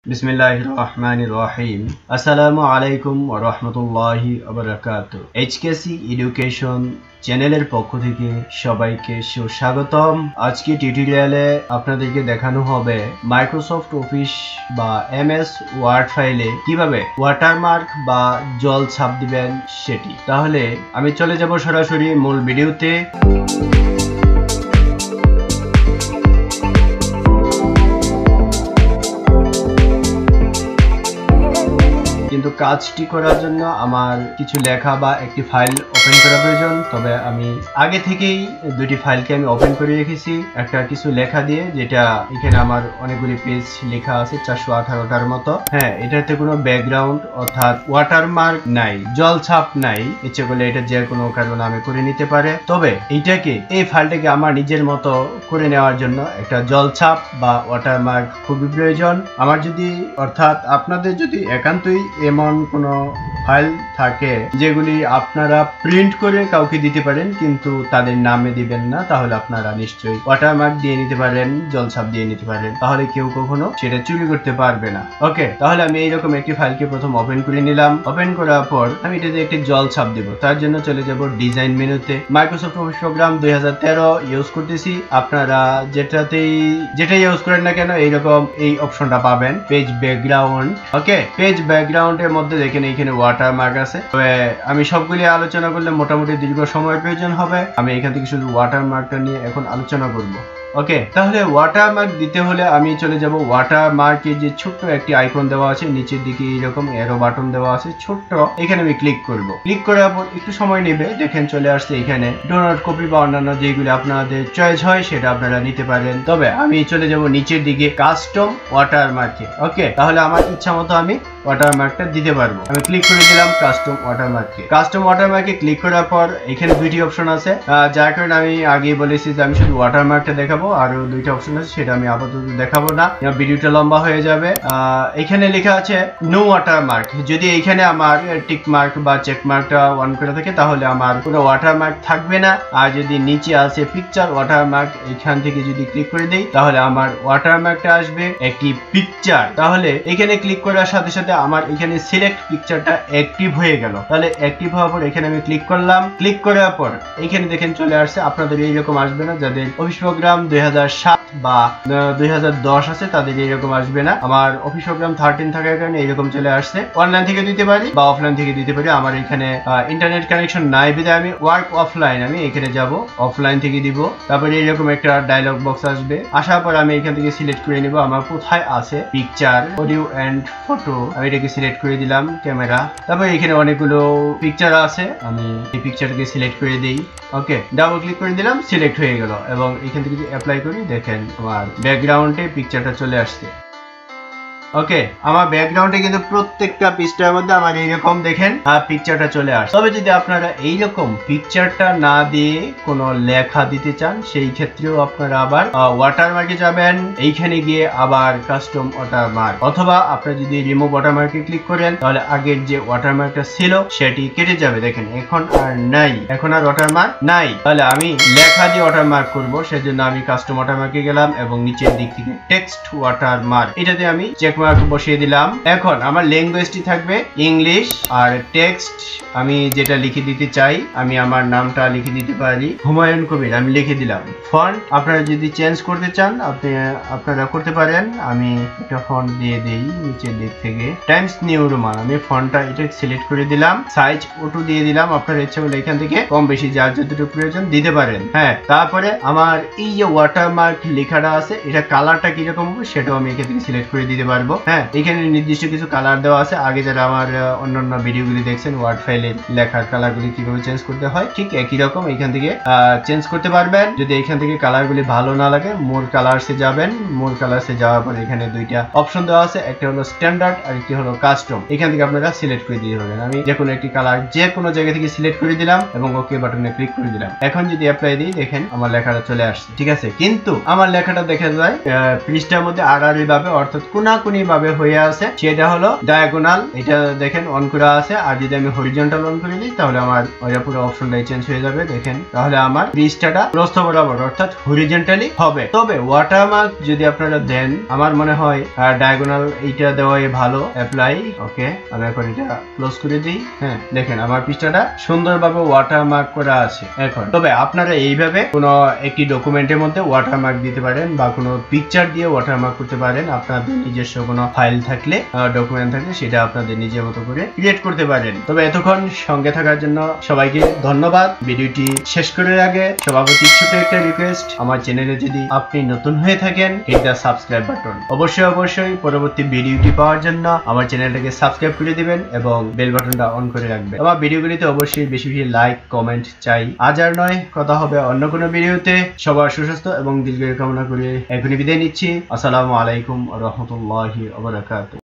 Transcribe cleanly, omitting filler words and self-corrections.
बिस्मिल्लाहिर्रहमानिर्रहीम अस्सलामु आलैकुम व रहमतुल्लाहि व बाराकातुहू এইচকেসি এডুকেশন চ্যানেলের পক্ষ থেকে সবাইকে সুস্বাগতম। আজকে টিউটোরিয়ালে আপনাদেরকে দেখানো হবে মাইক্রোসফট অফিস বা এমএস ওয়ার্ড ফাইলে কিভাবে ওয়াটারমার্ক বা জল ছাপ দিবেন সেটি। তাহলে আমি চলে যাব সরাসরি মূল ভিডিওতে। কিন্তু কাজটি করার জন্য আমার কিছু লেখা বা একটি ফাইল ওপেন করা প্রয়োজন। তবে আমি আগে থেকেই দুটি ফাইলকে আমি ওপেন করে রেখেছি একটা কিছু লেখা দিয়ে, যেটা এখানে আমার অনেকগুলি পেজ লেখা আছে 418টার মতো। হ্যাঁ, এটাতে কোনো ব্যাকগ্রাউন্ড অর্থাৎ ওয়াটারমার্ক নাই, জল ছাপ নাই। ইচ্ছে করলে এটা যে কোনো কারণে আমি করে নিতে পারে। তবে এই ফাইলটাকে আমার নিজের মতো করে নেওয়ার জন্য একটা জল ছাপ বা ওয়াটারমার্ক খুবই প্রয়োজন আমার। যদি অর্থাৎ আপনাদের যদি একান্তই এমন কোনো ফাইল থাকে যেগুলি আপনারা প্রিন্ট করে কাউকে দিতে পারেন কিন্তু তাদের নামে দিবেন না, তাহলে আপনারা নিশ্চয়ই ওয়াটারমার্ক দিয়ে নিতে পারেন, জলছাপ দিয়ে নিতে পারেন, তাহলে কেউ কখনো সেটা চুরি করতে পারবে না। ওকে, তাহলে আমি এইরকম একটি ফাইলকে প্রথম ওপেন করে নিলাম। ওপেন করার পর আমি এটাতে একটি জলছাপ দিব। তার জন্য চলে যাব ডিজাইন মেনুতে। মাইক্রোসফট অফিস প্রোগ্রাম 2013 ইউজ করতেছি। আপনারা যেটা ইউজ করেন না কেন এইরকম এই অপশনটা পাবেন, পেজ ব্যাকগ্রাউন্ড। ওকে, পেজ ব্যাকগ্রাউন্ডের মধ্যে দেখেন এইখানে ওয়াটারমার্ক আছে। তবে আমি সবগুলি আলোচনা করলে মোটামুটি দীর্ঘ সময়ের প্রয়োজন হবে। আমি এখান থেকে শুধু ওয়াটারমার্কটা নিয়ে এখন আলোচনা করব। ওকে, তাহলে ওয়াটারমার্ক দিতে হলে আমি চলে যাব ওয়াটারমার্কের যে ছোট্ট একটি আইকন দেওয়া আছে নিচের দিকে, এরকম এরো বাটন দেওয়া আছে ছোট্ট, এখানে আমি ক্লিক করব। ক্লিক করার পর একটু সময় নেবে, দেখেন চলে আসছে এখানে ডো নট কপি বা অন্যান্য যেগুলি আপনাদের চয়েস হয় সেটা আপনারা নিতে পারেন। তবে আমি চলে যাব নিচের দিকে কাস্টম ওয়াটারমার্কে। ওকে, তাহলে আমার ইচ্ছা মতো আমি ওয়াটারমার্কটা দিতে পারবো। আমি ক্লিক করে দিলাম কাস্টম ওয়াটারমার্কে। কাস্টম ওয়াটারমার্কে ক্লিক করার পর এখানে দুইটি অপশন আছে, যার কারণে আমি আগে বলেছি যে আমি শুধু ওয়াটারমার্কটা দেখাবো, আরো দুইটা অপশন আছে সেটা আমি আপাতত দেখাবো না, ভিডিওটা লম্বা হয়ে যাবে। এখানে লেখা আছে নো ওয়াটারমার্ক। যদি এইখানে আমার টিক মার্ক বা চেক মার্কটা অন করে থাকে তাহলে আমার কোনো ওয়াটারমার্ক থাকবে না। আর যদি নিচে আছে পিকচার ওয়াটারমার্ক, এখান থেকে যদি ক্লিক করে দেই তাহলে আমার ওয়াটারমার্কটা আসবে একটি পিকচার। তাহলে এখানে ক্লিক করার সাথে সাথে আমার এখানে সিলেক্ট পিকচারটা অ্যাক্টিভ হয়ে গেল। তাহলে অ্যাক্টিভ হওয়ার পর এখানে আমি ক্লিক করলাম। ক্লিক করার পর এখানে দেখেন চলে আসছে। আপনাদের এইরকম আসবে না, যাদের অফিস প্রোগ্রাম 2007 বা 2010 আছে তাদের এইরকম আসবে না। আমার অফিস প্রোগ্রাম 13 থাকার কারণে এইরকম চলে আসছে। অনলাইন থেকে দিতে পারি বা অফলাইন থেকে দিতে পারি। আমার এখানে ইন্টারনেট কানেকশন নাই বিধায় আমি ওয়ার্ক অফলাইন, আমি এখানে যাব অফলাইন থেকে দিব। তারপরে এইরকম একটা ডায়লগ বক্স আসবে। আসার পর আমি এখান থেকে সিলেক্ট করে নিব আমার কোথায় আছে পিকচার, অডিও এন্ড ফটো। আমি এটাকে সিলেক্ট করে দিলাম ক্যামেরা। তারপরে এখানে অনেকগুলো পিকচার আছে, আমি এই পিকচারটাকে সিলেক্ট করে দিই। ওকে, ডাবল ক্লিক করে দিলাম, সিলেক্ট হয়ে গেল। এবং এখান থেকে যদি অ্যাপ্লাই করি দেখেন আমার ব্যাকগ্রাউন্ডে পিকচারটা চলে আসছে। ওকে, আমার ব্যাকগ্রাউন্ডে কিন্তু প্রত্যেকটা পৃষ্ঠার মধ্যে আমার এইরকম দেখেন পিকচারটা চলে আসে। তবে যদি আপনারা এইরকম পিকচারটা না দিয়ে কোনো লেখা দিতে চান সেই ক্ষেত্রেও আপনারা আবার ওয়াটারমার্কে যাবেন। এইখানে গিয়ে আবার কাস্টম ওয়াটারমার্ক, অথবা আপনারা যদি রিমুভ ওয়াটারমার্কে ক্লিক করেন তাহলে আগের যে ওয়াটারমার্কটা ছিল সেটি কেটে যাবে। দেখেন এখন আর নাই, এখন আর ওয়াটারমার্ক নাই। তাহলে আমি লেখা দিয়ে ওয়াটারমার্ক করবো, সেজন্য আমি কাস্টম ওয়াটারমার্কে গেলাম এবং নিচের দিক থেকে টেক্সট ওয়াটারমার্ক, এটাতে আমি চেক বসিয়ে দিলাম। এখন আমার ল্যাঙ্গুয়েজটি থাকবে ইংলিশ, আর টেক্সট আমি যেটা লিখে দিতে চাই আমি আমার নামটা লিখে দিতে পারি হুমায়ুন কবির, আমি লিখে দিলাম। ফন্ট আপনারা যদি চেঞ্জ করতে চান আপনারা করতে পারেন। আমি একটা ফন্ট দিয়ে দেই নিচের দিক থেকে টাইমস নিউ রোমান, আমি ফন্টটা এটা সিলেক্ট করে দিলাম। সাইজ অটো দিয়ে দিলাম। আপনার ইচ্ছা হলে এখান থেকে কম বেশি যার যতটুকু প্রয়োজন দিতে পারেন। হ্যাঁ, তারপরে আমার এই যে ওয়াটারমার্ক লেখাটা আছে এটা কালারটা কিরকম হবে সেটাও আমি এখান থেকে সিলেক্ট করে দিতে পারবো। হ্যাঁ, এখানে নির্দিষ্ট কিছু কালার দেওয়া আছে। আগে যারা আমার অন্যান্য ভিডিওগুলি দেখছেন ওয়ার্ড ফাইলে লেখার কালারগুলি কিভাবে চেঞ্জ করতে হয়, ঠিক একই রকম এখান থেকে চেঞ্জ করতে পারবেন। যদি এখান থেকে কালারগুলি ভালো না লাগে মোর কালারসে যাবেন। মোর কালারসে যাওয়ার পর এখানে দুইটা অপশন দেওয়া আছে, একটা হলো স্ট্যান্ডার্ড আর একটি হলো কাস্টম। এখান থেকে আপনারা সিলেক্ট করে দিয়ে পারবেন। আমি যে কোনো একটি কালার যে কোনো জায়গা থেকে সিলেক্ট করে দিলাম এবং ওকে বাটনে ক্লিক করে দিলাম। এখন যদি অ্যাপ্লাই দিই দেখেন আমার লেখাটা চলে আসছে। ঠিক আছে, কিন্তু আমার লেখাটা দেখা যায় পৃষ্ঠার মধ্যে আড়াআড়ি ভাবে, অর্থাৎ কোনাকুনি এরকমই ভাবে হয়ে আছে, সেটা হলো ডায়াগোনাল। এটা দেখেন অন করা আছে, আর যদি আমি হরিজন্টাল অন করে দিই তাহলে আমার ওইটা পুরো অপশনটাই চেঞ্জ হয়ে যাবে। দেখেন তাহলে আমার পৃষ্ঠাটা প্রস্থ বরাবর অর্থাৎ হরিজন্টালি হবে। তবে ওয়াটারমার্ক যদি আপনারা দেন, আমার মনে হয় ডায়াগোনাল এইটা দেওয়াই ভালো। অ্যাপ্লাই, ওকে, আমি এখন এটা ক্লোজ করে দিই। হ্যাঁ, দেখেন আমার পৃষ্ঠাটা সুন্দরভাবে ওয়াটারমার্ক করা আছে। এখন তবে আপনারা এইভাবে কোনো একটি ডকুমেন্টের মধ্যে ওয়াটারমার্ক দিতে পারেন বা কোনো পিকচার দিয়ে ওয়াটারমার্ক করতে পারেন। আপনাদের নিজস্ব কোনো ফাইল থাকলে, ডকুমেন্ট থাকলে, সেটা আপনাদের নিজের মতো করে ক্রিয়েট করতে পারেন। তবে এতক্ষণ সঙ্গে থাকার জন্য সবাইকে ধন্যবাদ। ভিডিওটি শেষ করার আগে সবার প্রতি ছোট একটা রিকোয়েস্ট, আমার চ্যানেলে যদি আপনি নতুন হয়ে থাকেন, হিট দ্য সাবস্ক্রাইব বাটন। অবশ্যই পরবর্তী ভিডিওটি পাওয়ার জন্য আমার চ্যানেলটাকে সাবস্ক্রাইব করে দিবেন এবং বেল বাটনটা অন করে রাখবেন। আমার ভিডিওগুলিতে অবশ্যই বেশি বেশি লাইক কমেন্ট চাই। আজ আর নয়, কথা হবে অন্য কোনো ভিডিওতে। সবার সুস্বাস্থ্য এবং দীর্ঘায়ু কামনা করে এখনই বিদায় নিচ্ছি। আসসালামু আলাইকুম ওয়া রাহমাতুল্লাহি ওয়া বারাকাতুহু।